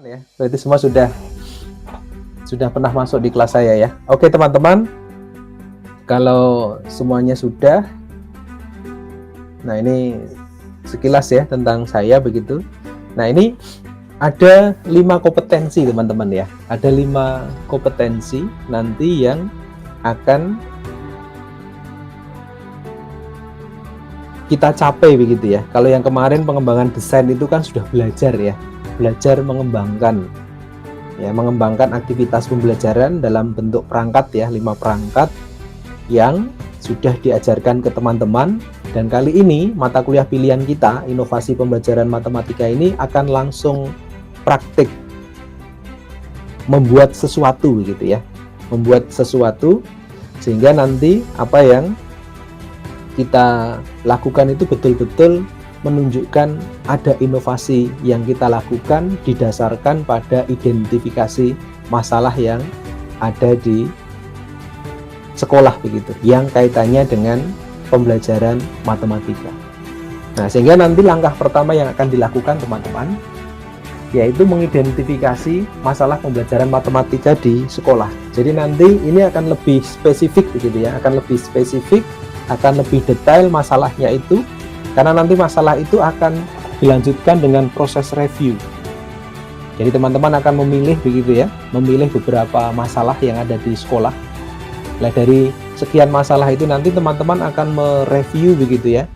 Ya, berarti semua sudah pernah masuk di kelas saya ya. Oke teman-teman, kalau semuanya sudah, nah ini sekilas ya tentang saya begitu. Nah ini ada 5 kompetensi teman-teman ya. Ada 5 kompetensi nanti yang akan kita capai begitu ya. Kalau yang kemarin pengembangan desain itu kan sudah belajar ya, belajar mengembangkan aktivitas pembelajaran dalam bentuk perangkat ya, 5 perangkat yang sudah diajarkan ke teman-teman. Dan kali ini mata kuliah pilihan kita, inovasi pembelajaran matematika ini akan langsung praktik membuat sesuatu gitu ya, membuat sesuatu sehingga nanti apa yang kita lakukan itu betul-betul menunjukkan ada inovasi yang kita lakukan didasarkan pada identifikasi masalah yang ada di sekolah begitu, yang kaitannya dengan pembelajaran matematika. Nah, sehingga nanti langkah pertama yang akan dilakukan teman-teman yaitu mengidentifikasi masalah pembelajaran matematika di sekolah. Jadi nanti ini akan lebih spesifik begitu ya, akan lebih spesifik, akan lebih detail masalahnya itu. Karena nanti masalah itu akan dilanjutkan dengan proses review. Jadi teman-teman akan memilih begitu ya, memilih beberapa masalah yang ada di sekolah. Nah, dari sekian masalah itu nanti teman-teman akan mereview begitu ya.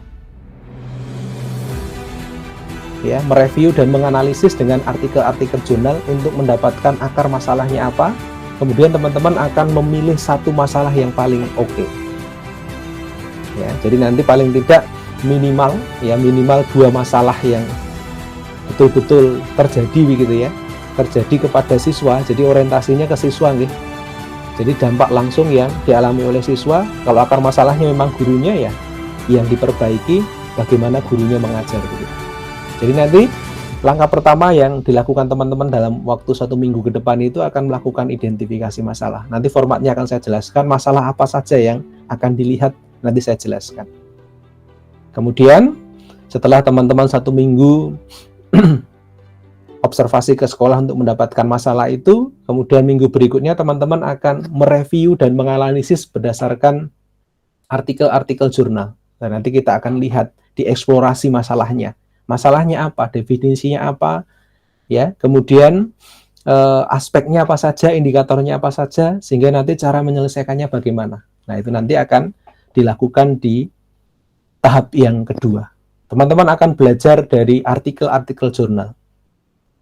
Ya, mereview dan menganalisis dengan artikel-artikel jurnal untuk mendapatkan akar masalahnya apa. Kemudian teman-teman akan memilih satu masalah yang paling oke. Ya, jadi nanti paling tidak minimal 2 masalah yang betul-betul terjadi begitu ya, terjadi kepada siswa. Jadi orientasinya ke siswa gitu. Jadi dampak langsung yang dialami oleh siswa. Kalau akar masalahnya memang gurunya ya yang diperbaiki, bagaimana gurunya mengajar begitu. Jadi nanti langkah pertama yang dilakukan teman-teman dalam waktu 1 minggu ke depan itu akan melakukan identifikasi masalah. Nanti formatnya akan saya jelaskan, masalah apa saja yang akan dilihat nanti saya jelaskan. Kemudian setelah teman-teman 1 minggu observasi ke sekolah untuk mendapatkan masalah itu, kemudian minggu berikutnya teman-teman akan mereview dan menganalisis berdasarkan artikel-artikel jurnal. Dan nanti kita akan lihat dieksplorasi masalahnya. Masalahnya apa, definisinya apa, ya. Kemudian aspeknya apa saja, indikatornya apa saja, sehingga nanti cara menyelesaikannya bagaimana. Nah, itu nanti akan dilakukan di tahap yang kedua. Teman-teman akan belajar dari artikel-artikel jurnal.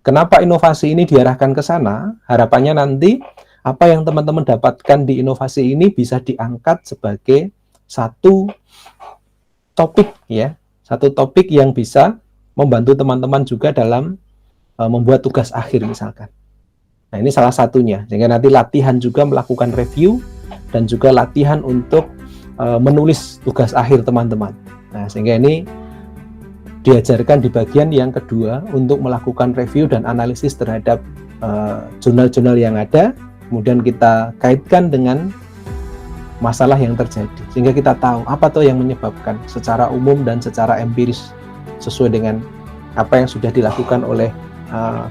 Kenapa inovasi ini diarahkan ke sana? Harapannya nanti apa yang teman-teman dapatkan di inovasi ini bisa diangkat sebagai satu topik ya, satu topik yang bisa membantu teman-teman juga dalam membuat tugas akhir misalkan. Nah, ini salah satunya. Sehingga nanti latihan juga melakukan review dan juga latihan untuk menulis tugas akhir teman-teman. Nah, sehingga ini diajarkan di bagian yang kedua untuk melakukan review dan analisis terhadap jurnal-jurnal yang ada, kemudian kita kaitkan dengan masalah yang terjadi, sehingga kita tahu apa tuh yang menyebabkan secara umum dan secara empiris sesuai dengan apa yang sudah dilakukan oleh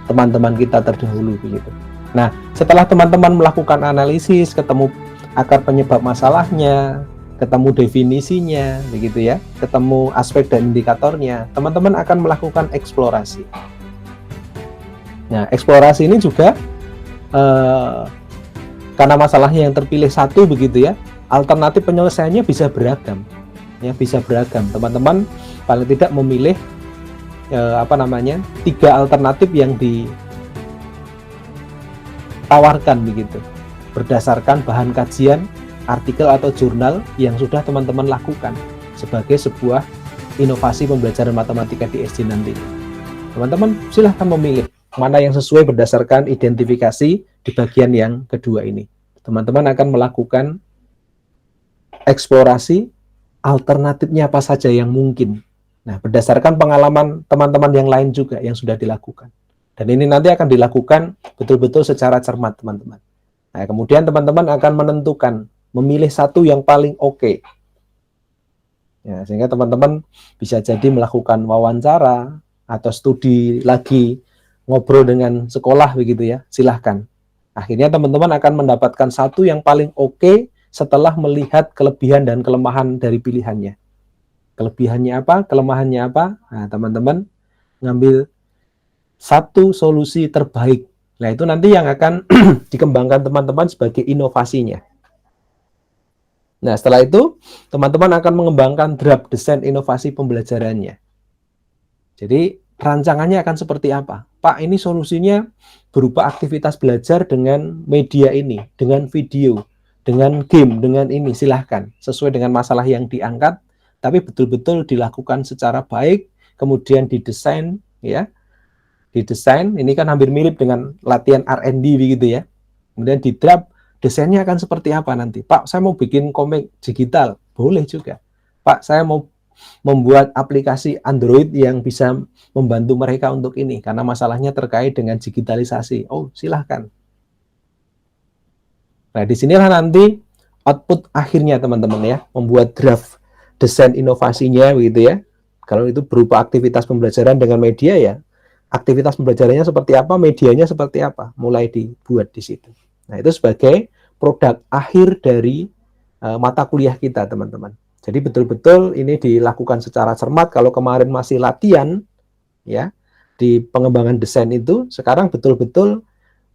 teman-teman kita terdahulu begitu. Nah, setelah teman-teman melakukan analisis, ketemu akar penyebab masalahnya, ketemu definisinya, begitu ya, ketemu aspek dan indikatornya, teman-teman akan melakukan eksplorasi. Nah, eksplorasi ini juga karena masalahnya yang terpilih satu begitu ya, alternatif penyelesaiannya bisa beragam, ya bisa beragam. Teman-teman paling tidak memilih 3 alternatif yang ditawarkan begitu, berdasarkan bahan kajian artikel atau jurnal yang sudah teman-teman lakukan sebagai sebuah inovasi pembelajaran matematika di SD nanti. Teman-teman silahkan memilih mana yang sesuai berdasarkan identifikasi di bagian yang kedua ini. Teman-teman akan melakukan eksplorasi alternatifnya apa saja yang mungkin. Nah, berdasarkan pengalaman teman-teman yang lain juga yang sudah dilakukan. Dan ini nanti akan dilakukan betul-betul secara cermat, teman-teman. Nah, kemudian teman-teman akan menentukan memilih satu yang paling oke. Ya, sehingga teman-teman bisa jadi melakukan wawancara atau studi lagi ngobrol dengan sekolah begitu ya, silahkan. Akhirnya teman-teman akan mendapatkan satu yang paling oke setelah melihat kelebihan dan kelemahan dari pilihannya. Kelebihannya apa, kelemahannya apa? Nah, teman-teman ngambil satu solusi terbaik. Nah, itu nanti yang akan dikembangkan teman-teman sebagai inovasinya. Nah, setelah itu, teman-teman akan mengembangkan draft desain inovasi pembelajarannya. Jadi, rancangannya akan seperti apa? Pak, ini solusinya berupa aktivitas belajar dengan media ini, dengan video, dengan game, dengan ini, silahkan. Sesuai dengan masalah yang diangkat, tapi betul-betul dilakukan secara baik, kemudian didesain, ya. Didesain, ini kan hampir mirip dengan latihan R&D begitu ya. Kemudian di draft, desainnya akan seperti apa nanti? Pak, saya mau bikin komik digital. Boleh juga. Pak, saya mau membuat aplikasi Android yang bisa membantu mereka untuk ini, karena masalahnya terkait dengan digitalisasi. Oh, silahkan. Nah, disinilah nanti output akhirnya teman-teman ya, membuat draft desain inovasinya begitu ya. Kalau itu berupa aktivitas pembelajaran dengan media ya, aktivitas pembelajarannya seperti apa, medianya seperti apa, mulai dibuat di situ. Nah, itu sebagai produk akhir dari mata kuliah kita, teman-teman. Jadi betul-betul ini dilakukan secara cermat. Kalau kemarin masih latihan, ya, di pengembangan desain itu, sekarang betul-betul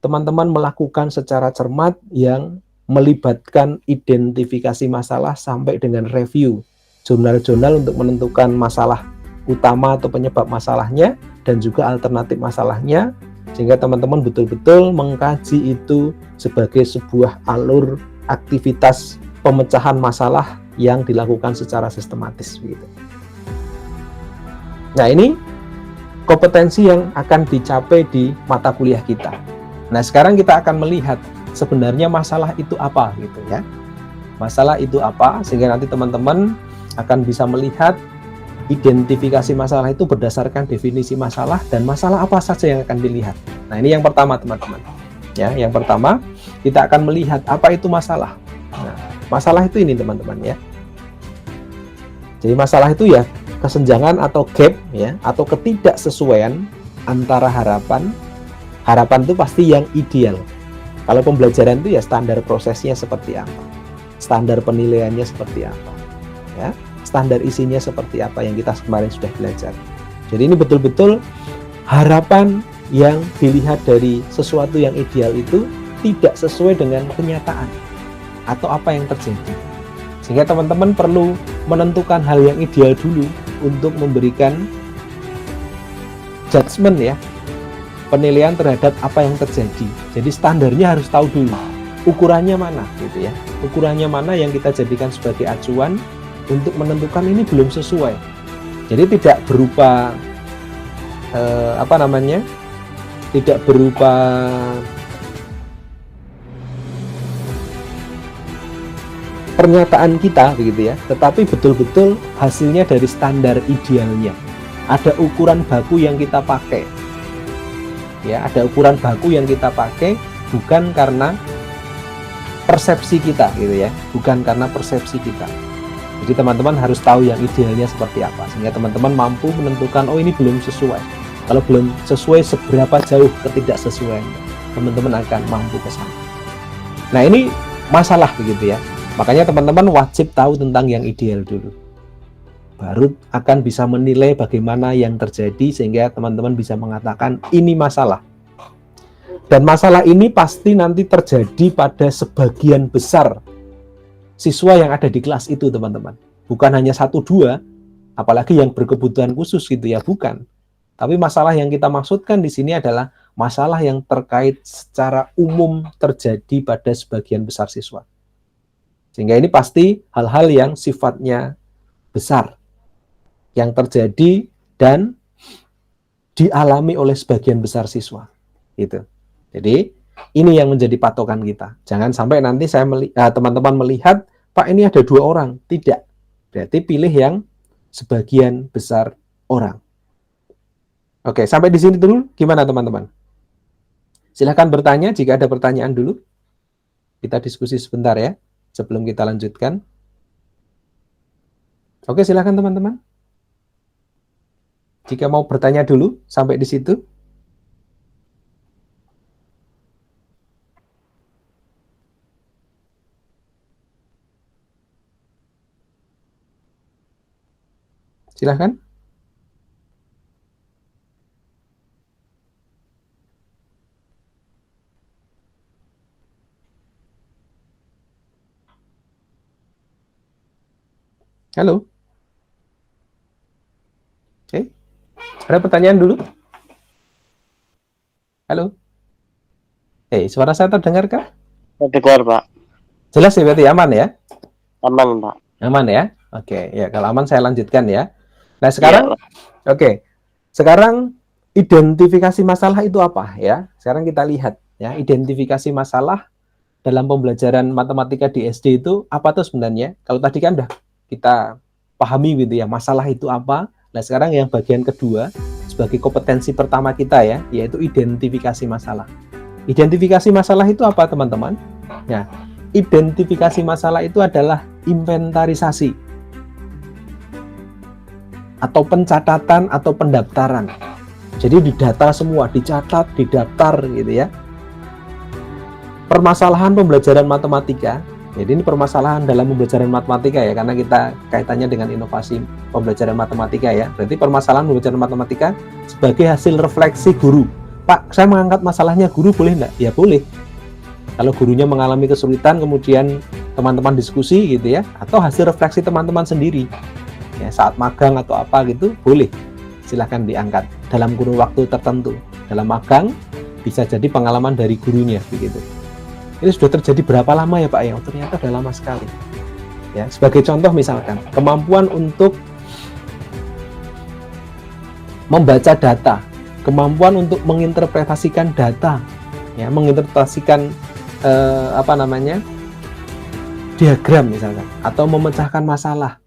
teman-teman melakukan secara cermat yang melibatkan identifikasi masalah sampai dengan review jurnal-jurnal untuk menentukan masalah utama atau penyebab masalahnya dan juga alternatif masalahnya, sehingga teman-teman betul-betul mengkaji itu sebagai sebuah alur aktivitas pemecahan masalah yang dilakukan secara sistematis begitu. Nah, ini kompetensi yang akan dicapai di mata kuliah kita. Nah, sekarang kita akan melihat sebenarnya masalah itu apa gitu ya. Masalah itu apa, sehingga nanti teman-teman akan bisa melihat identifikasi masalah itu berdasarkan definisi masalah dan masalah apa saja yang akan dilihat. Nah, ini yang pertama teman-teman. Ya, yang pertama kita akan melihat apa itu masalah. Nah, masalah itu ini teman-teman ya. Jadi masalah itu ya kesenjangan atau gap ya, atau ketidaksesuaian antara harapan. Harapan itu pasti yang ideal. Kalau pembelajaran itu ya standar prosesnya seperti apa, standar penilaiannya seperti apa, ya, standar isinya seperti apa yang kita kemarin sudah belajar. Jadi ini betul-betul harapan yang dilihat dari sesuatu yang ideal itu tidak sesuai dengan kenyataan atau apa yang terjadi. Sehingga teman-teman perlu menentukan hal yang ideal dulu untuk memberikan judgement ya, penilaian terhadap apa yang terjadi. Jadi standarnya harus tahu dulu, ukurannya mana gitu ya. Ukurannya mana yang kita jadikan sebagai acuan untuk menentukan ini belum sesuai. Jadi tidak berupa tidak berupa pernyataan kita begitu ya, tetapi betul-betul hasilnya dari standar idealnya. Ada ukuran baku yang kita pakai. Ya, ada ukuran baku yang kita pakai bukan karena persepsi kita gitu ya, bukan karena persepsi kita. Jadi teman-teman harus tahu yang idealnya seperti apa, sehingga teman-teman mampu menentukan oh ini belum sesuai. Kalau belum sesuai, seberapa jauh ketidaksesuaian, teman-teman akan mampu ke sana. Nah, ini masalah begitu ya. Makanya teman-teman wajib tahu tentang yang ideal dulu. Baru akan bisa menilai bagaimana yang terjadi sehingga teman-teman bisa mengatakan ini masalah. Dan masalah ini pasti nanti terjadi pada sebagian besar siswa yang ada di kelas itu, teman-teman. Bukan hanya 1-2, apalagi yang berkebutuhan khusus gitu ya, bukan. Tapi masalah yang kita maksudkan di sini adalah masalah yang terkait secara umum terjadi pada sebagian besar siswa. Sehingga ini pasti hal-hal yang sifatnya besar, yang terjadi dan dialami oleh sebagian besar siswa. Gitu. Jadi, ini yang menjadi patokan kita. Jangan sampai nanti teman-teman melihat, Pak ini ada 2 orang. Tidak. Berarti pilih yang sebagian besar orang. Oke, sampai di sini dulu. Gimana teman-teman? Silahkan bertanya jika ada pertanyaan dulu. Kita diskusi sebentar ya, sebelum kita lanjutkan. Oke, silahkan teman-teman. Jika mau bertanya dulu, sampai di situ. Silahkan. Halo. Oke. Ada pertanyaan dulu? Halo. Suara saya terdengar kah? Terdengar, Pak. Jelas ya, berarti aman ya? Aman, Pak. Aman ya? Oke, ya kalau aman saya lanjutkan ya. Nah sekarang, Ya, oke. Sekarang identifikasi masalah itu apa ya? Sekarang kita lihat ya, identifikasi masalah dalam pembelajaran matematika di SD itu apa tuh sebenarnya? Kalau tadi kan udah kita pahami gitu ya, masalah itu apa. Nah sekarang yang bagian kedua sebagai kompetensi pertama kita ya, yaitu identifikasi masalah. Identifikasi masalah itu apa teman-teman? Ya, identifikasi masalah itu adalah inventarisasi atau pencatatan atau pendaftaran. Jadi didata semua, dicatat, didaftar gitu ya. Permasalahan pembelajaran matematika. Jadi ini permasalahan dalam pembelajaran matematika ya, karena kita kaitannya dengan inovasi pembelajaran matematika ya. Berarti permasalahan pembelajaran matematika sebagai hasil refleksi guru. Pak, saya mengangkat masalahnya guru, boleh enggak? Ya boleh. Kalau gurunya mengalami kesulitan, kemudian teman-teman diskusi gitu ya, atau hasil refleksi teman-teman sendiri. Ya, saat magang atau apa gitu, boleh. Silahkan diangkat dalam kurun waktu tertentu. Dalam magang, bisa jadi pengalaman dari gurunya begitu. Ini sudah terjadi berapa lama ya Pak ya? Oh, ternyata sudah lama sekali. Ya, sebagai contoh misalkan, kemampuan untuk membaca data, kemampuan untuk menginterpretasikan data, ya, menginterpretasikan diagram misalkan, atau memecahkan masalah,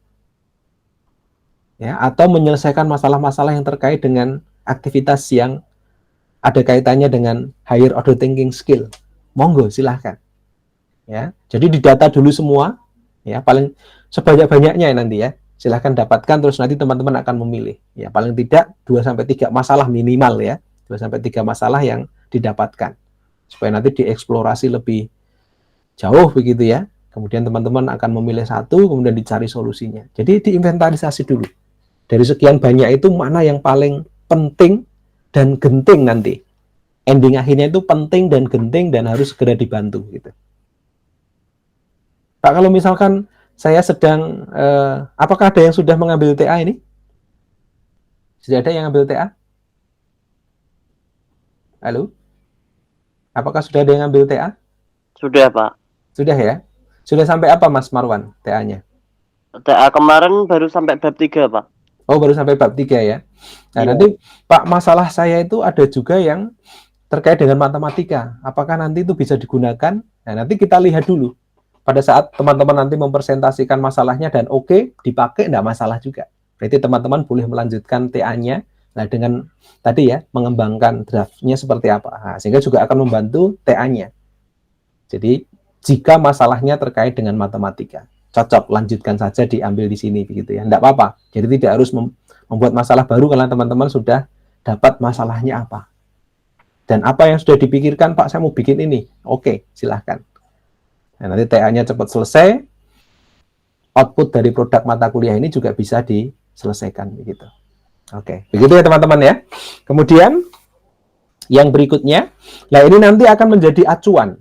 ya, atau menyelesaikan masalah-masalah yang terkait dengan aktivitas yang ada kaitannya dengan higher order thinking skill. Monggo silahkan. Ya, jadi didata dulu semua, ya, paling sebanyak-banyaknya nanti ya. Silahkan dapatkan, terus nanti teman-teman akan memilih. Ya, paling tidak 2-3 masalah minimal ya. 2-3 masalah yang didapatkan. Supaya nanti dieksplorasi lebih jauh begitu ya. Kemudian teman-teman akan memilih satu, kemudian dicari solusinya. Jadi diinventarisasi dulu. Dari sekian banyak itu mana yang paling penting dan genting nanti. Ending akhirnya itu penting dan genting dan harus segera dibantu gitu. Pak, kalau misalkan saya sedang, apakah ada yang sudah mengambil TA ini? Sudah ada yang ambil TA? Halo? Apakah sudah ada yang ambil TA? Sudah, Pak. Sudah ya? Sudah sampai apa Mas Marwan TA-nya? TA kemarin baru sampai bab 3, Pak. Oh, baru sampai bab 3 ya? Nah, Iya. nanti Pak, masalah saya itu ada juga yang terkait dengan matematika. Apakah nanti itu bisa digunakan? Nah, nanti kita lihat dulu. Pada saat teman-teman nanti mempresentasikan masalahnya dan oke, dipakai, enggak masalah juga. Berarti teman-teman boleh melanjutkan TA-nya. Nah, dengan tadi ya, mengembangkan draft-nya seperti apa. Nah, sehingga juga akan membantu TA-nya. Jadi, jika masalahnya terkait dengan matematika, cocok, lanjutkan saja, diambil di sini, begitu ya. Enggak apa-apa. Jadi, tidak harus membuat masalah baru karena teman-teman sudah dapat masalahnya apa. Dan apa yang sudah dipikirkan, Pak, saya mau bikin ini. Oke, silahkan. Nah, nanti TA-nya cepat selesai, output dari produk mata kuliah ini juga bisa diselesaikan begitu. Oke, begitu ya teman-teman ya. Kemudian yang berikutnya, nah ini nanti akan menjadi acuan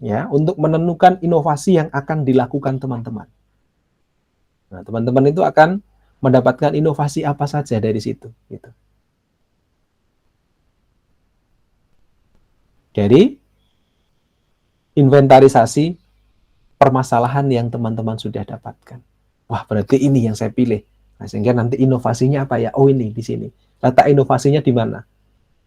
ya untuk menentukan inovasi yang akan dilakukan teman-teman. Nah, teman-teman itu akan mendapatkan inovasi apa saja dari situ gitu. Jadi inventarisasi permasalahan yang teman-teman sudah dapatkan. Wah, berarti ini yang saya pilih. Nah, sehingga nanti inovasinya apa ya? Oh, ini di sini. Letak inovasinya di mana?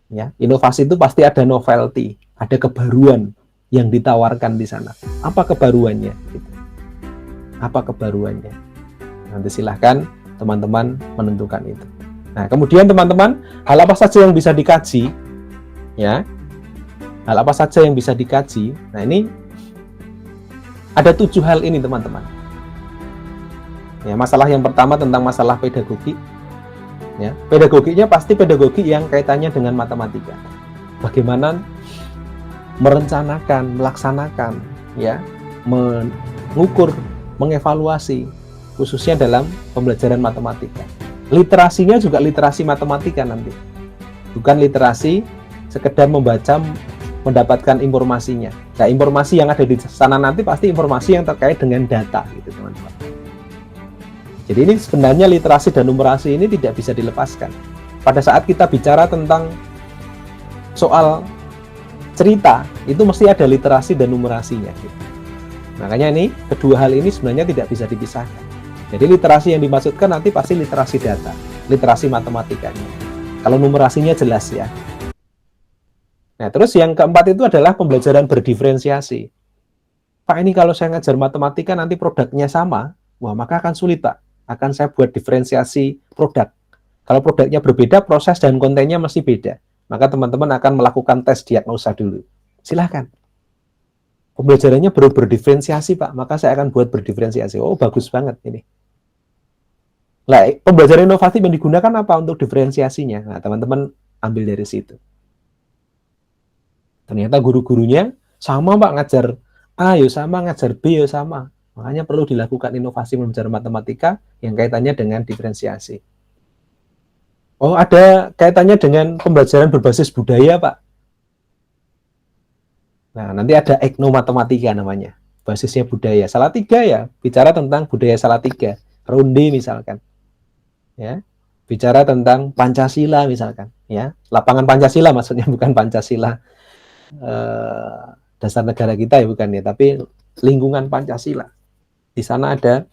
Ya, inovasi itu pasti ada novelty, ada kebaruan yang ditawarkan di sana. Apa kebaruannya? Gitu. Apa kebaruannya? Nanti silahkan teman-teman menentukan itu. Nah, kemudian teman-teman, hal apa saja yang bisa dikaji? Ya, hal apa saja yang bisa dikaji? Nah, ini ada 7 hal ini teman-teman. Ya, masalah yang pertama tentang masalah pedagogi. Ya, pedagoginya pasti pedagogi yang kaitannya dengan matematika. Bagaimana merencanakan, melaksanakan, ya, mengukur, mengevaluasi, khususnya dalam pembelajaran matematika. literasinya juga literasi matematika nanti. Bukan literasi sekedar membaca, mendapatkan informasinya. Nah, informasi yang ada di sana nanti pasti informasi yang terkait dengan data, gitu teman-teman. Jadi ini sebenarnya literasi dan numerasi ini tidak bisa dilepaskan. Pada saat kita bicara tentang soal cerita, itu mesti ada literasi dan numerasinya. Gitu. Makanya ini, kedua hal ini sebenarnya tidak bisa dipisahkan. Jadi literasi yang dimaksudkan nanti pasti literasi data, literasi matematikanya. Kalau numerasinya jelas ya. Nah, terus yang keempat itu adalah pembelajaran berdiferensiasi. Pak, ini kalau saya ngajar matematika nanti produknya sama, wah maka akan sulit Pak. Akan saya buat diferensiasi produk. Kalau produknya berbeda, proses dan kontennya mesti beda. Maka teman-teman akan melakukan tes diagnosa dulu. Silahkan. Pembelajarannya baru berdiferensiasi Pak, maka saya akan buat berdiferensiasi. Oh, bagus banget ini. Nah, pembelajaran inovatif yang digunakan apa untuk diferensiasinya? Nah, teman-teman ambil dari situ. Ternyata guru-gurunya sama Pak, ngajar A ya sama, ngajar B ya sama. Makanya perlu dilakukan inovasi belajar matematika yang kaitannya dengan diferensiasi. Oh, ada kaitannya dengan pembelajaran berbasis budaya, Pak. Nah, nanti ada etnomatematika namanya. Basisnya budaya. Salatiga ya, bicara tentang budaya Salatiga. Ronde misalkan. Ya. Bicara tentang Pancasila misalkan, ya. Lapangan Pancasila maksudnya, bukan Pancasila dasar negara kita ya, bukan ya, tapi lingkungan Pancasila. Di sana ada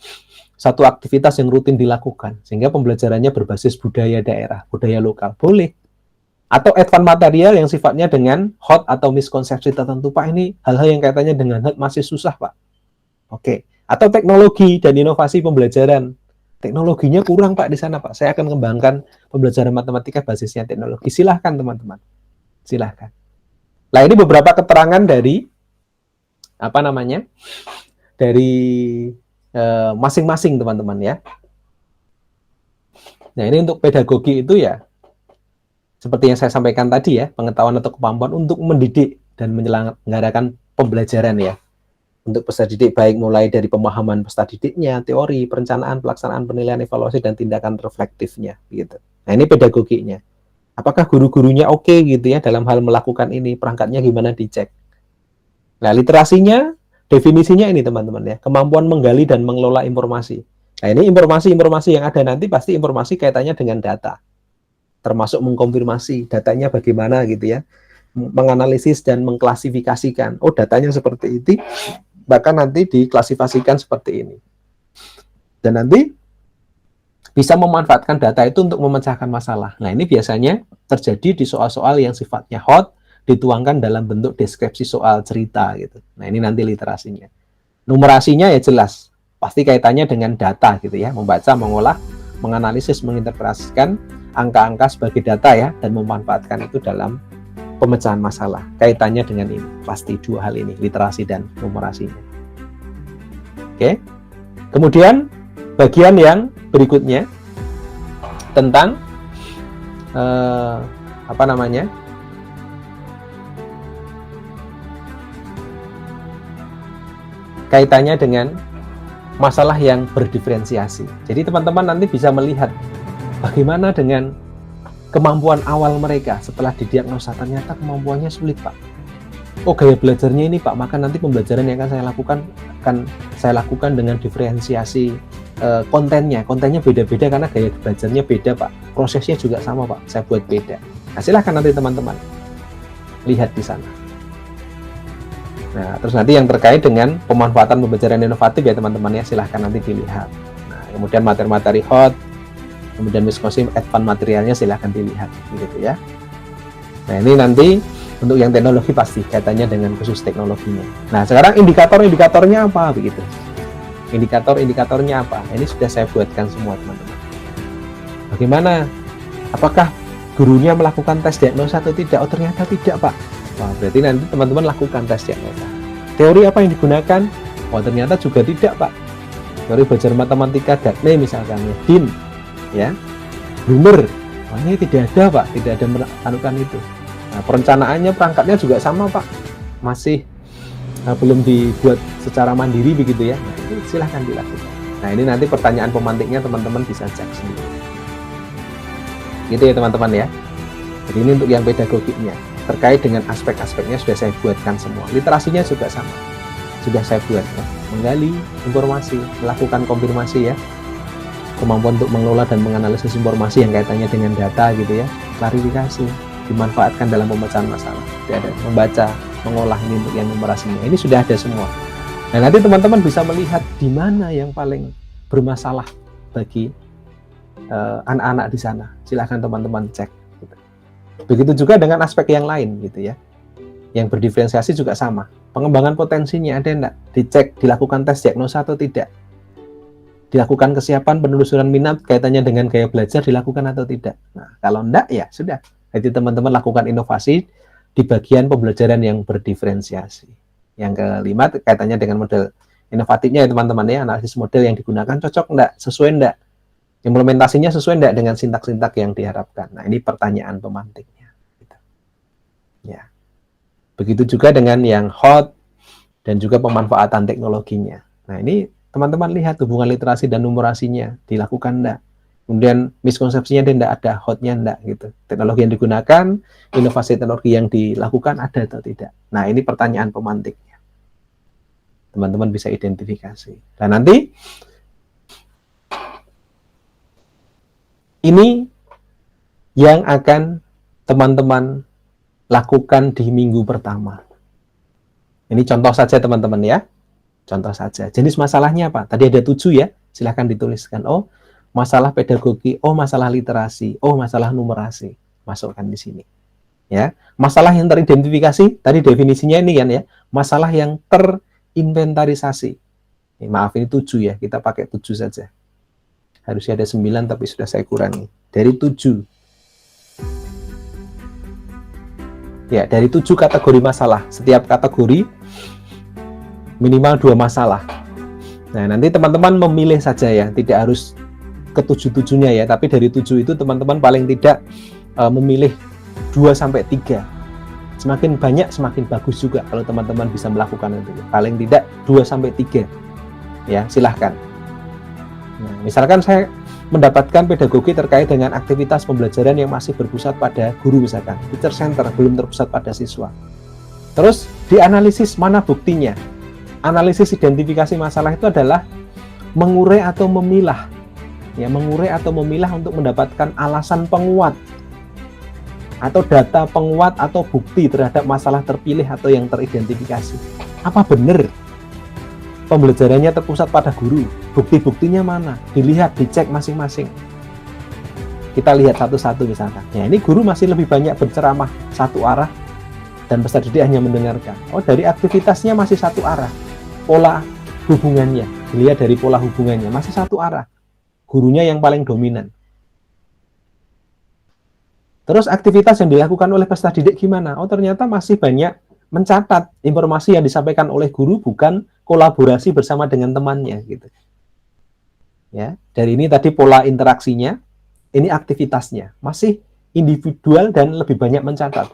satu aktivitas yang rutin dilakukan, sehingga pembelajarannya berbasis budaya daerah, budaya lokal. Boleh. Atau advance material yang sifatnya dengan hot atau miskonsepsi tertentu. Pak, ini hal-hal yang kaitannya dengan hot masih susah, Pak. Oke. Atau teknologi dan inovasi pembelajaran. Teknologinya kurang, Pak, di sana, Pak. Saya akan kembangkan pembelajaran matematika basisnya teknologi. Silahkan, teman-teman. Silahkan. Nah, ini beberapa keterangan dari dari masing-masing teman-teman ya. Nah, ini untuk pedagogi itu ya, seperti yang saya sampaikan tadi ya, pengetahuan atau kemampuan untuk mendidik dan menyelenggarakan pembelajaran ya. Untuk peserta didik baik mulai dari pemahaman peserta didiknya, teori, perencanaan, pelaksanaan, penilaian, evaluasi, dan tindakan reflektifnya. Gitu. Nah, ini pedagoginya. Apakah guru-gurunya oke gitu ya dalam hal melakukan ini, perangkatnya gimana dicek. Nah, literasinya, definisinya ini teman-teman ya, kemampuan menggali dan mengelola informasi. Nah, ini informasi-informasi yang ada nanti pasti informasi kaitannya dengan data. Termasuk mengkonfirmasi datanya bagaimana gitu ya. Menganalisis dan mengklasifikasikan. Oh, datanya seperti ini, bahkan nanti diklasifikasikan seperti ini. Dan nanti bisa memanfaatkan data itu untuk memecahkan masalah. Nah, ini biasanya terjadi di soal-soal yang sifatnya hot, dituangkan dalam bentuk deskripsi soal cerita gitu. Nah, ini nanti literasinya. Numerasinya ya jelas, pasti kaitannya dengan data gitu ya, membaca, mengolah, menganalisis, menginterpretasikan angka-angka sebagai data ya, dan memanfaatkan itu dalam pemecahan masalah. Kaitannya dengan ini, pasti dua hal ini, literasi dan numerasinya. Oke. Kemudian bagian yang berikutnya tentang kaitannya dengan masalah yang berdiferensiasi. Jadi teman-teman nanti bisa melihat bagaimana dengan kemampuan awal mereka setelah didiagnosa. Ternyata kemampuannya sulit, Pak. Oh, gaya belajarnya ini, Pak, maka nanti pembelajaran yang akan saya lakukan dengan diferensiasi kontennya beda-beda karena gaya belajarnya beda, Pak. Prosesnya juga sama, Pak. Saya buat beda. Nah, silahkan nanti teman-teman lihat di sana. Nah, terus nanti yang terkait dengan pemanfaatan pembelajaran inovatif ya teman-teman ya, silahkan nanti dilihat. Nah, kemudian materi-materi hot, kemudian miskonsepsi advance materialnya silahkan dilihat, gitu ya. Nah, ini nanti untuk yang teknologi pasti kaitannya dengan khusus teknologinya. Nah, sekarang indikator-indikatornya apa begitu? Indikator-indikatornya apa? Ini sudah saya buatkan semua teman-teman. Bagaimana? Apakah gurunya melakukan tes diagnosa atau tidak? Oh, ternyata tidak, Pak. Wah, berarti nanti teman-teman lakukan tes diagnosa. Teori apa yang digunakan? Oh, ternyata juga tidak, Pak. Teori belajar matematika Gagne misalkan, DIN, ya, Blumer. Wah, ini tidak ada, Pak. Tidak ada melakukan itu. Nah, perencanaannya, perangkatnya juga sama, Pak. Masih belum dibuat secara mandiri begitu ya. Nah, itu silahkan dilakukan. Nah, ini nanti pertanyaan pemantiknya teman-teman bisa cek sendiri. Gitu ya teman-teman ya. Jadi ini untuk yang pedagogiknya. Terkait dengan aspek-aspeknya sudah saya buatkan semua. Literasinya juga sama. Sudah saya buat ya. Menggali informasi, melakukan konfirmasi ya. Kemampuan untuk mengelola dan menganalisis informasi yang kaitannya dengan data gitu ya. Klarifikasi, dimanfaatkan dalam pemecahan masalah. Sudah ada membaca, mengolah ini untuk yang numerasinya. Ini sudah ada semua. Nah, nanti teman-teman bisa melihat di mana yang paling bermasalah bagi anak-anak di sana. Silahkan teman-teman cek. Gitu. Begitu juga dengan aspek yang lain gitu ya. Yang berdiferensiasi juga sama. Pengembangan potensinya ada enggak? Dicek, dilakukan tes diagnosa atau tidak? Dilakukan kesiapan penelusuran minat kaitannya dengan gaya belajar dilakukan atau tidak? Nah, kalau enggak ya sudah. Jadi teman-teman lakukan inovasi di bagian pembelajaran yang berdiferensiasi. Yang kelima kaitannya dengan model inovatifnya ya teman-teman ya, analisis model yang digunakan cocok enggak, sesuai enggak? Implementasinya sesuai enggak dengan sintak-sintak yang diharapkan? Nah, ini pertanyaan pemantiknya. Gitu. Ya. Begitu juga dengan yang hot dan juga pemanfaatan teknologinya. Nah, ini teman-teman lihat hubungan literasi dan numerasinya dilakukan enggak? Kemudian miskonsepsinya dia enggak ada, hotnya enggak gitu. Teknologi yang digunakan, inovasi teknologi yang dilakukan ada atau tidak. Nah, ini pertanyaan pemantiknya. Teman-teman bisa identifikasi. Dan nanti ini yang akan teman-teman lakukan di minggu pertama. Ini contoh saja teman-teman ya. Contoh saja. Jenis masalahnya apa? Tadi ada 7 ya. Silahkan dituliskan. Oh, masalah pedagogi. Oh, masalah literasi. Oh, masalah numerasi. Masukkan di sini. Ya. Masalah yang teridentifikasi, tadi definisinya ini kan ya. Masalah yang terinventarisasi. Maaf ini 7 ya. Kita pakai 7 saja. Harusnya ada 9 tapi sudah saya kurangi. Dari 7. Ya, dari 7 kategori masalah. Setiap kategori minimal 2 masalah. Nah, nanti teman-teman memilih saja ya, tidak harus ke 7-7-nya ya, tapi dari 7 itu teman-teman paling tidak memilih 2-3. Semakin banyak semakin bagus juga kalau teman-teman bisa melakukan itu. Paling tidak 2-3. Ya, silahkan. Nah, misalkan saya mendapatkan pedagogi terkait dengan aktivitas pembelajaran yang masih berpusat pada guru misalkan, teacher center, belum terpusat pada siswa. Terus dianalisis mana buktinya. Analisis identifikasi masalah itu adalah mengurai atau memilah. Ya, mengurai atau memilah untuk mendapatkan alasan penguat atau data penguat atau bukti terhadap masalah terpilih atau yang teridentifikasi. Apa benar pembelajarannya terpusat pada guru? Bukti-buktinya mana? Dilihat, dicek masing-masing. Kita lihat satu-satu misalkan. Ya, ini guru masih lebih banyak berceramah satu arah dan peserta didik hanya mendengarkan. Oh, dari aktivitasnya masih satu arah. Pola hubungannya, dilihat dari pola hubungannya masih satu arah. Gurunya yang paling dominan. Terus aktivitas yang dilakukan oleh peserta didik gimana? Oh, ternyata masih banyak mencatat informasi yang disampaikan oleh guru, bukan kolaborasi bersama dengan temannya gitu. Ya, dari ini tadi pola interaksinya, ini aktivitasnya masih individual dan lebih banyak mencatat.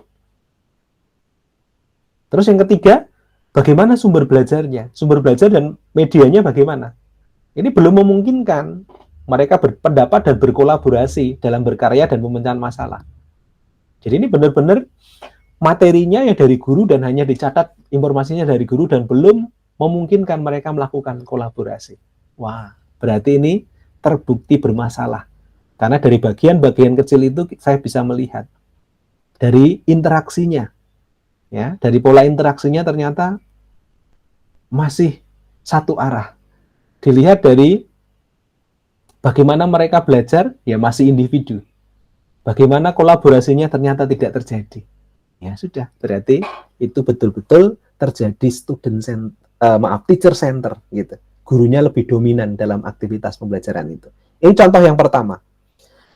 Terus yang ketiga, bagaimana sumber belajarnya? Sumber belajar dan medianya bagaimana? Ini belum memungkinkan mereka berpendapat dan berkolaborasi dalam berkarya dan pemecahan masalah. Jadi ini benar-benar materinya ya dari guru dan hanya dicatat informasinya dari guru dan belum memungkinkan mereka melakukan kolaborasi. Wah, berarti ini terbukti bermasalah. Karena dari bagian-bagian kecil itu saya bisa melihat dari interaksinya. Ya, dari pola interaksinya ternyata masih satu arah. Dilihat dari bagaimana mereka belajar, ya masih individu. Bagaimana kolaborasinya ternyata tidak terjadi. Ya sudah, berarti itu betul-betul terjadi teacher center gitu. Gurunya lebih dominan dalam aktivitas pembelajaran itu. Ini contoh yang pertama.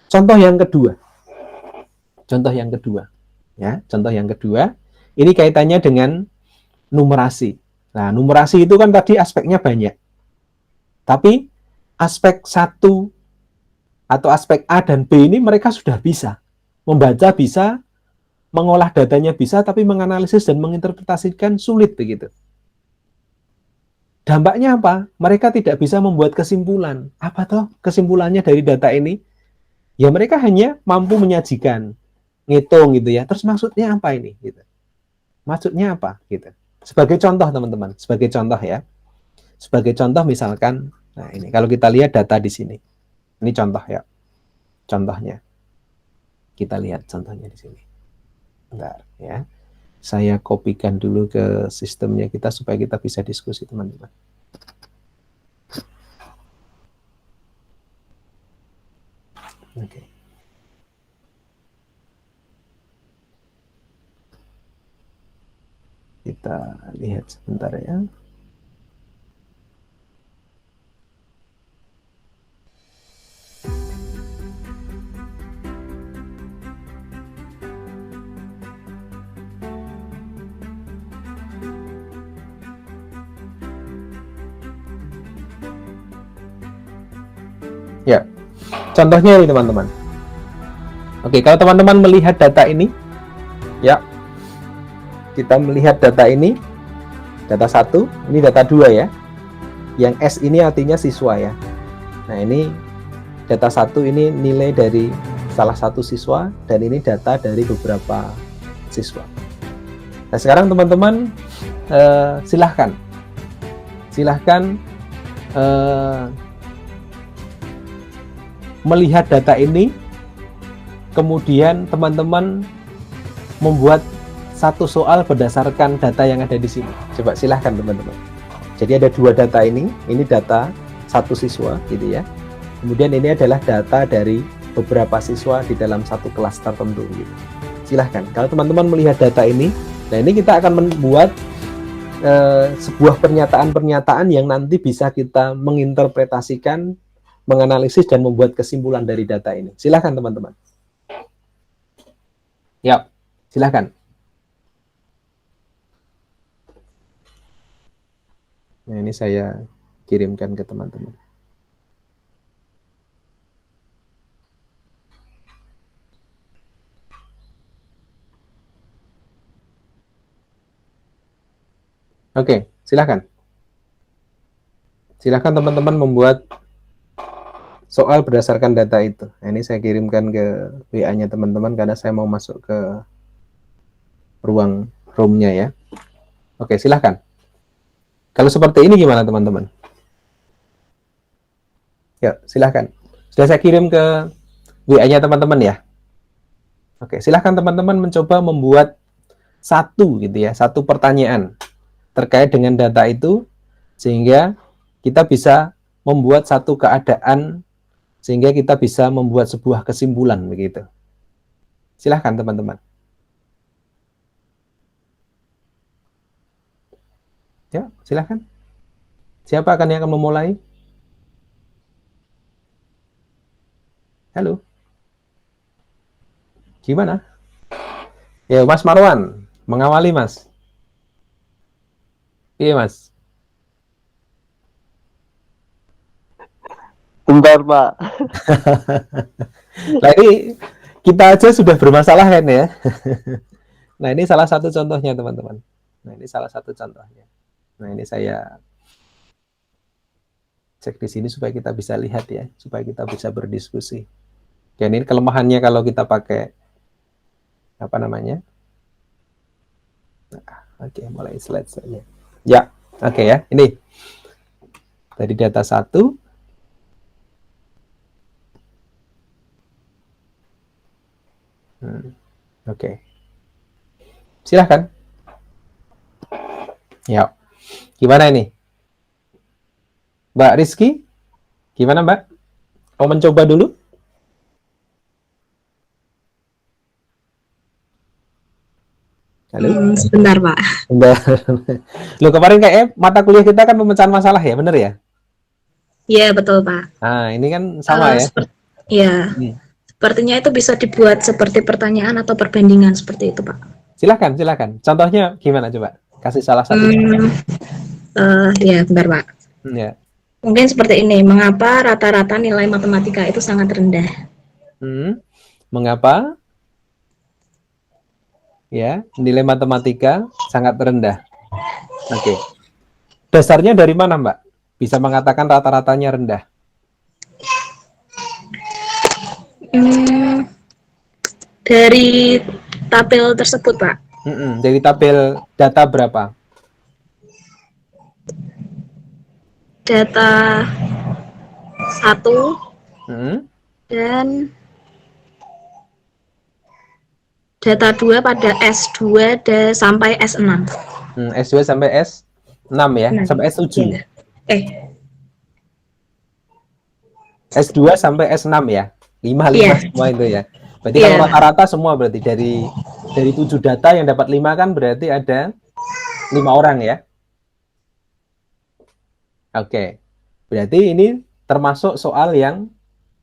Contoh yang kedua. Ya, contoh yang kedua, ini kaitannya dengan numerasi. Nah, numerasi itu kan tadi aspeknya banyak. Tapi aspek 1 atau aspek A dan B ini mereka sudah bisa. Membaca bisa, mengolah datanya bisa, tapi menganalisis dan menginterpretasikan sulit begitu. Dampaknya apa? Mereka tidak bisa membuat kesimpulan. Apa toh kesimpulannya dari data ini? Ya mereka hanya mampu menyajikan, ngitung gitu ya. Terus maksudnya apa ini? Gitu. Maksudnya apa? Gitu. Sebagai contoh teman-teman, sebagai contoh ya. Sebagai contoh misalkan, nah ini kalau kita lihat data di sini. Ini contoh ya. Contohnya. Kita lihat contohnya di sini. Bentar ya. Saya kopikan dulu ke sistemnya kita supaya kita bisa diskusi teman-teman. Oke. Kita lihat sebentar ya. Ya, contohnya ini teman-teman. Oke, kalau teman-teman melihat data ini, ya, kita melihat data ini, data 1, ini data 2 ya. Yang S ini artinya siswa ya. Nah ini data 1 ini nilai dari salah satu siswa, dan ini data dari beberapa siswa. Nah sekarang teman-teman silahkan melihat data ini, kemudian teman-teman membuat satu soal berdasarkan data yang ada di sini. Coba silahkan teman-teman. Jadi ada 2 data ini data satu siswa gitu ya. Kemudian ini adalah data dari beberapa siswa di dalam satu kelas tertentu gitu. Silahkan. Kalau teman-teman melihat data ini, nah ini kita akan membuat sebuah pernyataan-pernyataan yang nanti bisa kita menginterpretasikan, menganalisis dan membuat kesimpulan dari data ini. Silahkan teman-teman. Ya, silahkan. Nah ini saya kirimkan ke teman-teman. Oke, silahkan. Silahkan teman-teman membuat soal berdasarkan data itu. Nah, ini saya kirimkan ke WA-nya teman-teman karena saya mau masuk ke ruang room-nya ya. Oke, silahkan. Kalau seperti ini gimana teman-teman? Ya, silahkan. Sudah saya kirim ke WA-nya teman-teman ya. Oke, silahkan teman-teman mencoba membuat satu pertanyaan terkait dengan data itu, sehingga kita bisa membuat satu keadaan, sehingga kita bisa membuat sebuah kesimpulan begitu. Silahkan teman-teman. Ya, silahkan. Siapa yang akan memulai? Halo. Gimana? Ya, Mas Marwan, mengawali Mas. Iya Mas. Bentar, Pak. Nah ini kita aja sudah bermasalah kan ya. Nah ini salah satu contohnya teman-teman. Nah ini salah satu contohnya. Nah ini saya cek di sini supaya kita bisa lihat ya, supaya kita bisa berdiskusi. Dan ini kelemahannya kalau kita pakai apa namanya? Nah, oke, mulai slide saja. Ya, oke ya. Ini dari data 1. Oke. Silahkan. Ya. Gimana ini? Mbak Rizky? Gimana Mbak? Mau mencoba dulu? Halo? Sebentar Pak. Loh kemarin kayak mata kuliah kita kan pemecahan masalah ya, bener ya? Iya betul Pak. Nah ini kan sama ya? Iya. Sepertinya itu bisa dibuat seperti pertanyaan atau perbandingan seperti itu Pak. Silahkan. Contohnya gimana coba? Kasih salah satu. Ya bentar Pak. Ya. Mungkin seperti ini. Mengapa rata-rata nilai matematika itu sangat rendah? Mengapa? Ya, nilai matematika sangat rendah. Oke. Dasarnya dari mana, Mbak? Bisa mengatakan rata-ratanya rendah? Hmm, dari tabel tersebut, Pak. Dari tabel data berapa? Data 1 Mm-mm. dan data 2 pada S2 sampai S6. S2 sampai S6 ya, Nah, sampai S7. ya. S2 sampai S6 ya. 5 Iya, semua itu ya. Berarti kalau iya. rata-rata semua berarti dari 7 data yang dapat 5 kan berarti ada 5 orang ya. Oke. Berarti ini termasuk soal yang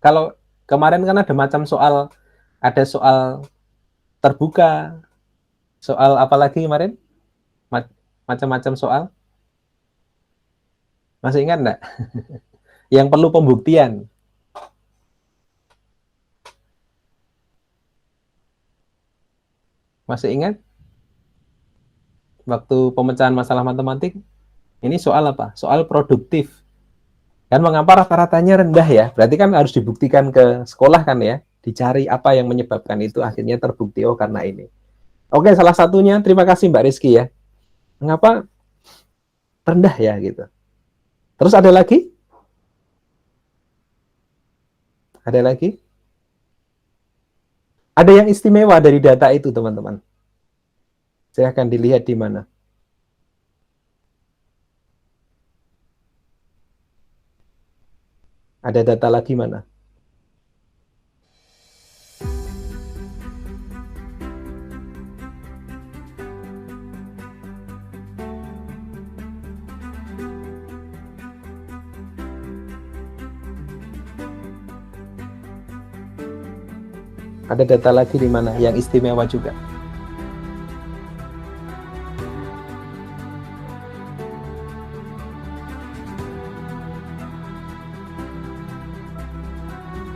kalau kemarin kan ada soal terbuka, soal apa lagi kemarin? Macam-macam soal. Masih ingat enggak? Yang perlu pembuktian. Masih ingat? Waktu pemecahan masalah matematik, ini soal apa? Soal produktif. Kan mengapa rata-ratanya rendah ya? Berarti kan harus dibuktikan ke sekolah kan ya? Dicari apa yang menyebabkan itu, akhirnya terbukti, oh karena ini. Oke, salah satunya, terima kasih Mbak Rizky ya. Mengapa rendah ya gitu? Terus ada lagi? Ada lagi? Ada yang istimewa dari data itu teman-teman. Silahkan dilihat di mana. Ada data lagi mana? Ada data lagi di mana yang istimewa juga.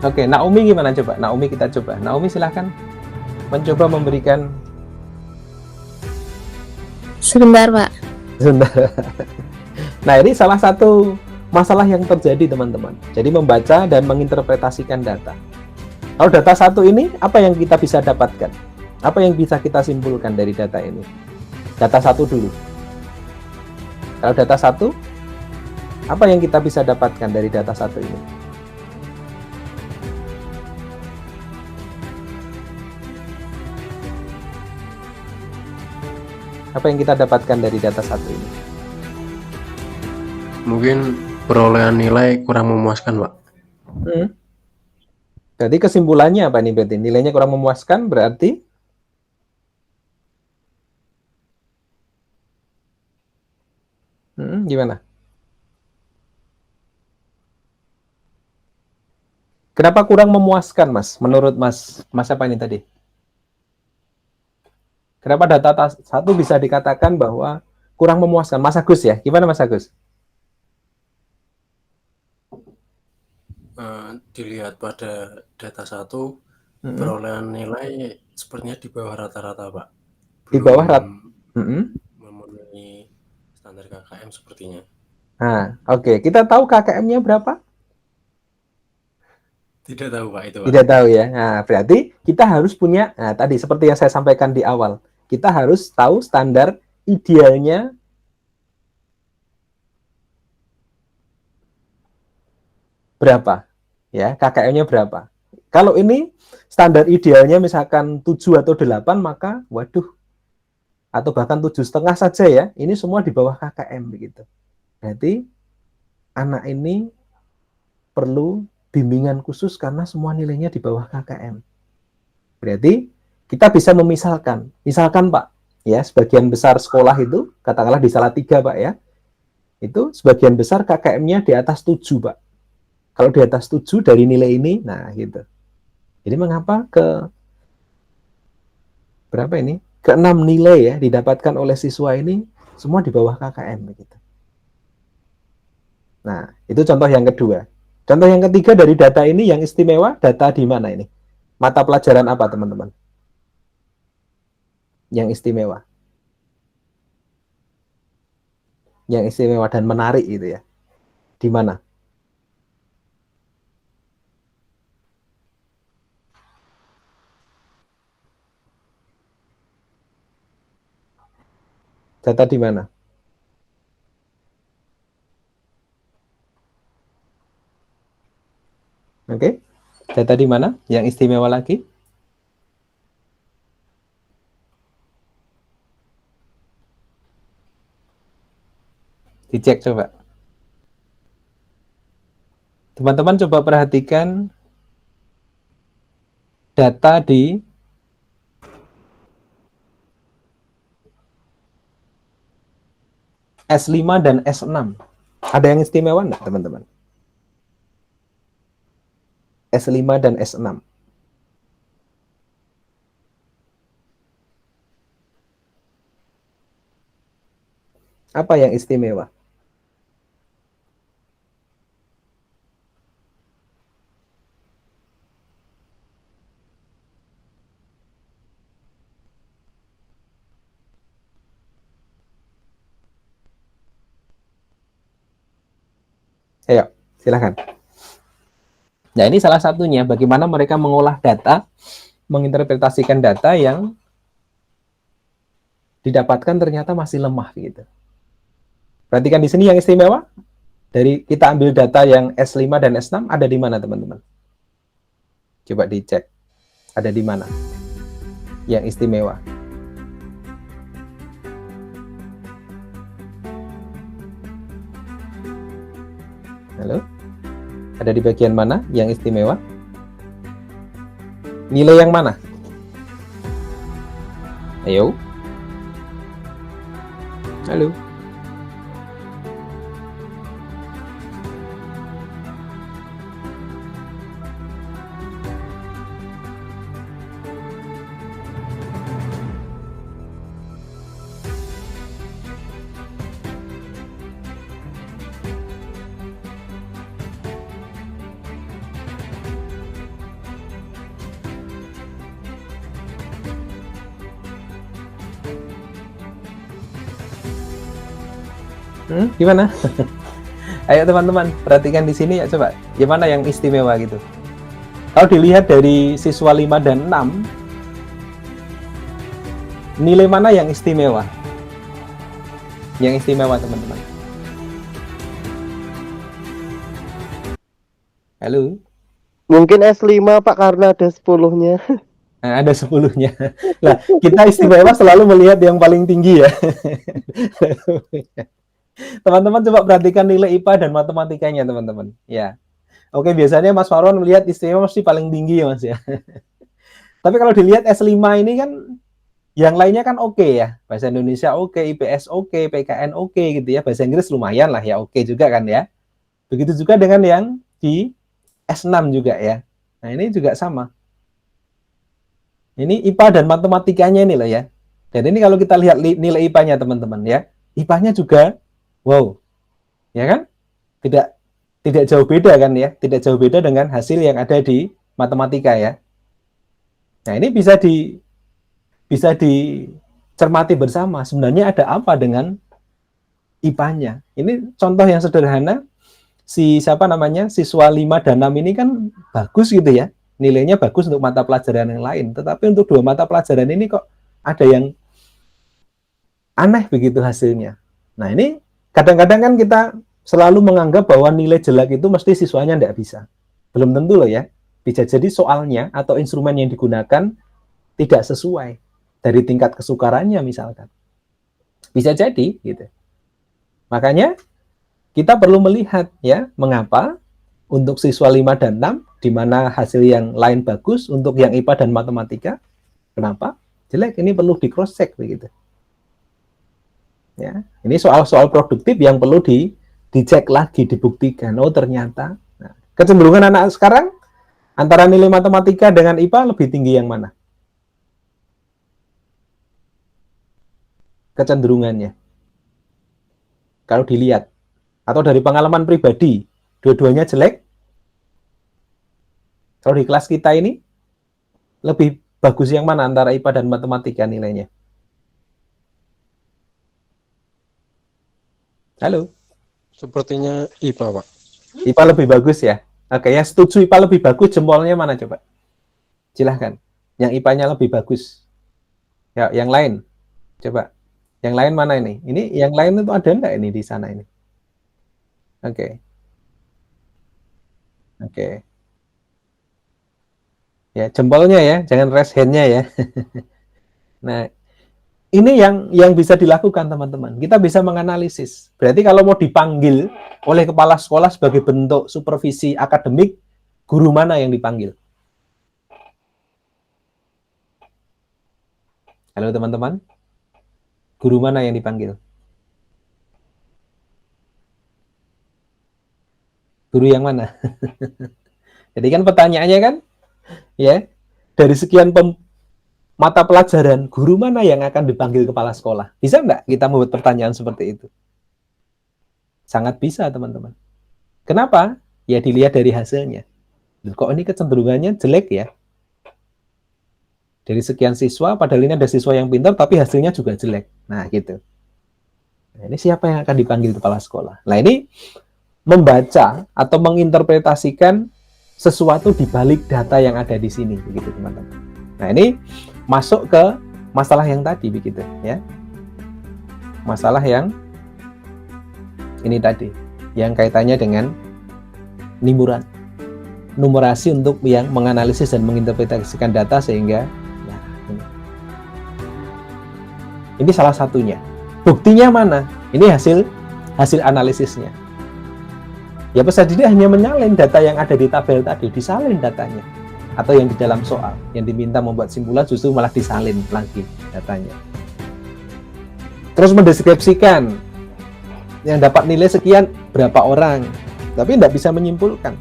Oke, Naomi gimana coba? Naomi kita coba. Naomi silahkan mencoba memberikan. Sebentar, Pak. Nah, ini salah satu masalah yang terjadi teman-teman. Jadi membaca dan menginterpretasikan data. Kalau data satu ini, apa yang kita bisa dapatkan? Apa yang bisa kita simpulkan dari data ini? Data satu dulu. Kalau data satu, apa yang kita bisa dapatkan dari data satu ini? Apa yang kita dapatkan dari data satu ini? Mungkin perolehan nilai kurang memuaskan, Pak. Jadi kesimpulannya apa nih berarti? Nilainya kurang memuaskan berarti? Gimana? Kenapa kurang memuaskan, Mas? Menurut Mas apa ini tadi? Kenapa data satu bisa dikatakan bahwa kurang memuaskan? Mas Agus ya? Gimana Mas Agus? Dilihat pada data satu, perolehan nilai sepertinya di bawah rata-rata, Pak. Di bawah memenuhi standar KKM sepertinya. Nah, oke. Kita tahu KKM-nya berapa? Tidak tahu, Pak, itu, Pak. Tidak tahu ya. Nah, berarti kita harus punya, nah tadi seperti yang saya sampaikan di awal, kita harus tahu standar idealnya berapa, ya, KKM-nya berapa. Kalau ini standar idealnya misalkan 7 atau 8, maka waduh, atau bahkan 7,5 saja ya, ini semua di bawah KKM begitu. Berarti anak ini perlu bimbingan khusus karena semua nilainya di bawah KKM. Berarti kita bisa misalkan Pak, ya, sebagian besar sekolah itu, katakanlah di Salatiga Pak ya, itu sebagian besar KKM-nya di atas 7 Pak. Kalau di atas 7 dari nilai ini, nah gitu. Jadi mengapa berapa ini? Ke-6 nilai ya didapatkan oleh siswa ini semua di bawah KKM begitu. Nah, itu contoh yang kedua. Contoh yang ketiga dari data ini yang istimewa, data di mana ini? Mata pelajaran apa, teman-teman? Yang istimewa. Yang istimewa dan menarik itu ya. Di mana? Data di mana? Oke. Data di mana? Yang istimewa lagi? Dicek coba. Teman-teman coba perhatikan data di S5 dan S6. Ada yang istimewa enggak, teman-teman? S5 dan S6. Apa yang istimewa? Ayo, silakan. Nah, ini salah satunya bagaimana mereka mengolah data, menginterpretasikan data yang didapatkan ternyata masih lemah gitu. Perhatikan di sini yang istimewa. Dari kita ambil data yang S5 dan S6 ada di mana, teman-teman? Coba dicek. Ada di mana? Yang istimewa. Halo? Ada di bagian mana yang istimewa? Nilai yang mana? Ayo. Halo. Gimana? Ayo teman-teman, perhatikan di sini ya coba. Gimana yang istimewa gitu? Kalau dilihat dari siswa 5 dan 6, nilai mana yang istimewa? Yang istimewa, teman-teman. Halo? Mungkin S5 Pak karena ada 10-nya. Nah, ada 10-nya. Lah, kita istimewa selalu melihat yang paling tinggi ya. Teman-teman coba perhatikan nilai IPA dan matematikanya, teman-teman. Ya. Oke, biasanya Mas Farwan melihat istimewa mesti paling tinggi ya, Mas ya. Tapi kalau dilihat S5 ini kan yang lainnya kan oke ya. Bahasa Indonesia oke, IPS oke, PKN oke gitu ya. Bahasa Inggris lumayan lah ya, oke juga kan ya. Begitu juga dengan yang di S6 juga ya. Nah, ini juga sama. Ini IPA dan matematikanya ini loh ya. Dan ini kalau kita lihat nilai IPA-nya teman-teman ya. IPA-nya juga wow. Ya kan? Tidak jauh beda kan ya. Tidak jauh beda dengan hasil yang ada di matematika ya. Nah, ini bisa dicermati bersama. Sebenarnya ada apa dengan IPA-nya? Ini contoh yang sederhana. Siswa 5 dan 6 ini kan bagus gitu ya. Nilainya bagus untuk mata pelajaran yang lain. Tetapi untuk dua mata pelajaran ini kok ada yang aneh begitu hasilnya. Nah, ini kadang-kadang kan kita selalu menganggap bahwa nilai jelek itu mesti siswanya tidak bisa. Belum tentu loh ya. Bisa jadi soalnya atau instrumen yang digunakan tidak sesuai dari tingkat kesukarannya misalkan. Bisa jadi gitu. Makanya kita perlu melihat ya, mengapa untuk siswa 5 dan 6 di mana hasil yang lain bagus, untuk yang IPA dan matematika kenapa jelek? Ini perlu di cross check begitu. Ya, ini soal-soal produktif yang perlu dicek lagi, dibuktikan. Oh, ternyata nah, kecenderungan anak sekarang antara nilai matematika dengan IPA lebih tinggi yang mana? Kecenderungannya. Kalau dilihat atau dari pengalaman pribadi, dua-duanya jelek. Kalau di kelas kita ini lebih bagus yang mana antara IPA dan matematika nilainya? Halo? Sepertinya IPA, Pak. IPA lebih bagus ya? Oke, yang setuju IPA lebih bagus, jempolnya mana coba? Silahkan. Yang IPA-nya lebih bagus. Ya, yang lain. Coba. Yang lain mana ini? Ini yang lain itu ada enggak ini di sana ini? Oke. Oke. Ya, jempolnya ya, jangan raise hand-nya ya. Nah, ini yang bisa dilakukan teman-teman. Kita bisa menganalisis. Berarti kalau mau dipanggil oleh kepala sekolah sebagai bentuk supervisi akademik, guru mana yang dipanggil? Halo teman-teman. Guru mana yang dipanggil? Guru yang mana? Jadi kan pertanyaannya kan, ya, dari sekian mata pelajaran, guru mana yang akan dipanggil kepala sekolah? Bisa nggak kita membuat pertanyaan seperti itu? Sangat bisa, teman-teman. Kenapa? Ya dilihat dari hasilnya. Kok ini kecenderungannya jelek ya? Dari sekian siswa, padahal ini ada siswa yang pintar, tapi hasilnya juga jelek. Nah, gitu. Nah, ini siapa yang akan dipanggil kepala sekolah? Nah, ini membaca atau menginterpretasikan sesuatu di balik data yang ada di sini, begitu teman-teman. Nah, ini masuk ke masalah yang tadi, begitu ya. Masalah yang ini tadi, yang kaitannya dengan numerasi untuk yang menganalisis dan menginterpretasikan data sehingga ya, ini salah satunya. Buktinya mana? Ini hasil analisisnya. Ya peserta didik hanya menyalin data yang ada di tabel tadi, disalin datanya. Atau yang di dalam soal, yang diminta membuat simpulan justru malah disalin lagi datanya. Terus mendeskripsikan yang dapat nilai sekian berapa orang, tapi tidak bisa menyimpulkan.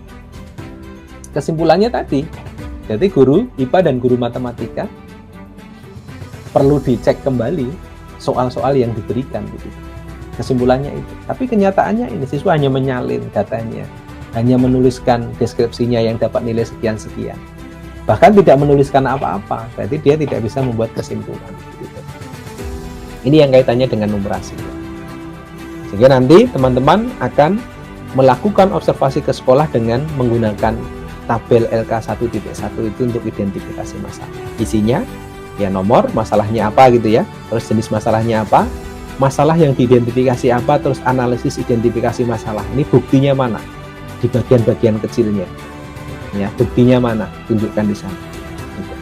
Kesimpulannya tadi, jadi guru IPA dan guru matematika perlu dicek kembali soal-soal yang diberikan begitu. Kesimpulannya itu. Tapi kenyataannya ini siswa hanya menyalin datanya, hanya menuliskan deskripsinya yang dapat nilai sekian-sekian. Bahkan tidak menuliskan apa-apa, berarti dia tidak bisa membuat kesimpulan. Gitu. Ini yang kaitannya dengan numerasi. Sehingga nanti teman-teman akan melakukan observasi ke sekolah dengan menggunakan tabel LK1.1 itu untuk identifikasi masalah. Isinya ya nomor, masalahnya apa gitu ya, terus jenis masalahnya apa, masalah yang diidentifikasi apa, terus analisis identifikasi masalah. Ini buktinya mana? Di bagian-bagian kecilnya. Ya, buktinya mana? Tunjukkan di sana. Gitu.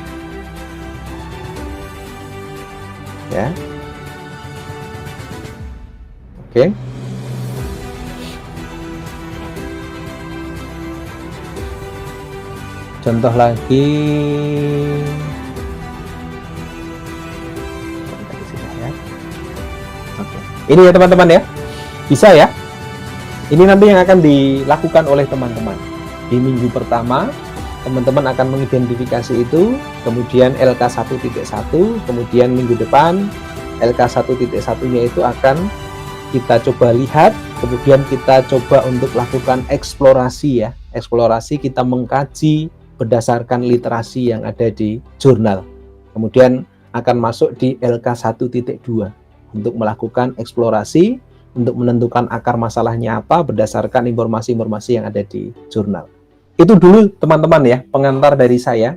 Ya. Oke. Contoh lagi. Oke. Ini ya teman-teman ya. Bisa ya. Ini nanti yang akan dilakukan oleh teman-teman. Di minggu pertama, teman-teman akan mengidentifikasi itu, kemudian LK1.1, kemudian minggu depan LK1.1-nya itu akan kita coba lihat, kemudian kita coba untuk lakukan eksplorasi ya. Eksplorasi kita mengkaji berdasarkan literasi yang ada di jurnal. Kemudian akan masuk di LK1.2 untuk melakukan eksplorasi, untuk menentukan akar masalahnya apa berdasarkan informasi-informasi yang ada di jurnal. Itu dulu teman-teman ya, pengantar dari saya.